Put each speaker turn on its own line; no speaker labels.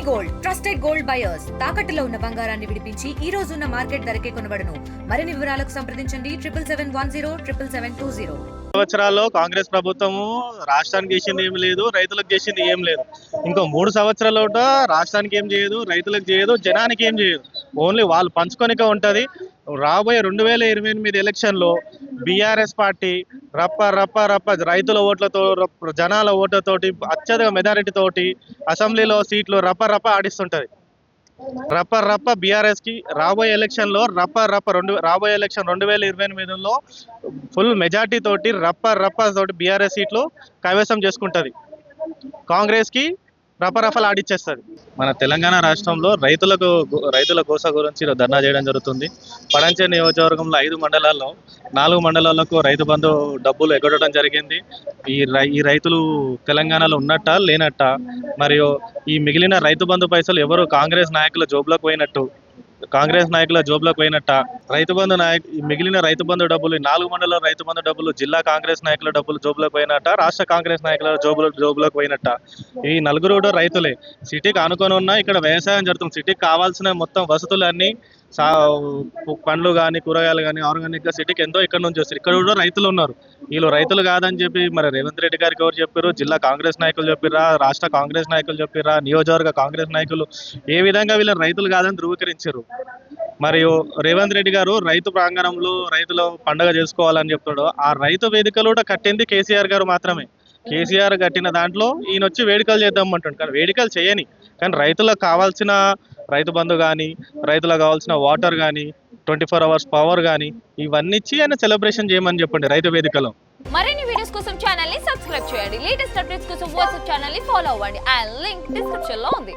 Gold trusted gold buyers తాకట్టులో ఉన్న బంగారాన్ని విడిపించి ఈ రోజు ఉన్న మార్కెట్ ధరకే కొనబడును. మరిన్ని వివరాలకు సంప్రదించండి 77107720.
సంవత్సరాల్లో కాంగ్రెస్ ప్రభుత్వము రాష్ట్రానికి చేసింది ఏం లేదు, రైతులకు చేసింది ఏం లేదు. ఇంకో 3 సంవత్సరాల రాష్ట్రానికి ఏం చేయదు, రైతులకు చేయదు, జనానికి ఏం చేయదు. ఓన్లీ వాళ్ళు పంచుకొనిక ఉంటది. రాబోయే 2028 ఎలక్షన్లో బీఆర్ఎస్ పార్టీ రప్ప రప్ప రప్ప రైతుల ఓట్లతో, జనాల ఓట్లతోటి, అత్యధిక మెజారిటీ తోటి అసెంబ్లీలో సీట్లు రప్ప రప్ప ఆడిస్తుంటది. రప్ప రప్ప బీఆర్ఎస్ కి రాబోయే ఎలక్షన్ లో రాబోయే ఎలక్షన్ 2028లో ఫుల్ మెజార్టీ తోటి రప్ప రప్ప తోటి బీఆర్ఎస్ సీట్లు కైవసం చేసుకుంటది. కాంగ్రెస్ కి రఫలు ఆడిచ్చేస్తుంది. మన తెలంగాణ రాష్ట్రంలో రైతుల కోస గురించి ధర్నా చేయడం జరుగుతుంది. పడంచె నియోజకవర్గంలో 5 మండలాల్లో 4 మండలాలకు రైతు బంధు డబ్బులు ఎగ్గొట్టడం జరిగింది. ఈ రైతులు తెలంగాణలో ఉన్నట్ట లేనట్ట, మరియు ఈ మిగిలిన రైతు బంధు పైసలు ఎవరు కాంగ్రెస్ నాయకుల జోబులకు పోయినట్ట, మిగిలిన రైతు బంధు డబ్బులు 4 మండలాల రైతు బంధు డబ్బులు జిల్లా కాంగ్రెస్ నాయకుల డబ్బులు జోబులకు పోయినట్ట, రాష్ట్ర కాంగ్రెస్ నాయకుల జోబులకు పోయినట్ట. ఈ నలుగురు రైతులే. సిటీకి ఆనుకొని ఉన్న ఇక్కడ వ్యవసాయం జరుగుతుంది. సిటీకి కావాల్సిన మొత్తం వసతులన్నీ పండ్లు కానీ, కూరగాయలు కానీ ఆర్గానిక్ గా సిటీకి ఎంతో ఇక్కడ నుంచి వస్తారు. ఇక్కడ కూడా రైతులు ఉన్నారు. వీళ్ళు రైతులు కాదని చెప్పి మరి రేవంత్ రెడ్డి గారికి ఎవరు చెప్పారు? జిల్లా కాంగ్రెస్ నాయకులు చెప్పిర్రా, రాష్ట్ర కాంగ్రెస్ నాయకులు చెప్పిర్రా, నియోజకవర్గ కాంగ్రెస్ నాయకులు ఏ విధంగా వీళ్ళ రైతులు కాదని ధృవీకరించారు? మరియు రేవంత్ రెడ్డి గారు రైతు ప్రాంగణంలో రైతుల పండుగ చేసుకోవాలని చెప్తాడు. ఆ రైతు వేదికలు కూడా కట్టింది కేసీఆర్ గారు మాత్రమే. కేసీఆర్ కట్టిన దాంట్లో ఈయన వచ్చి వేడుకలు చేద్దామంటాడు. కానీ వేడుకలు చేయని, కానీ రైతులకు కావాల్సిన రైతు బంధు కానీ, రైతులకు కావాల్సిన వాటర్ కానీ, 24 hours పవర్ కానీ ఇవన్నీ ఇచ్చి ఆయన సెలబ్రేషన్ చేయమని చెప్పండి రైతు వేదికలో.
మరిన్ని వీడియోస్ కోసం ఛానల్ ని సబ్స్క్రైబ్ చేయండి. లేటెస్ట్ అప్డేట్స్ కోసం వాట్సాప్ ఛానల్ ని ఫాలో అవ్వండి. ఆ లింక్ డిస్క్రిప్షన్ లో ఉంది.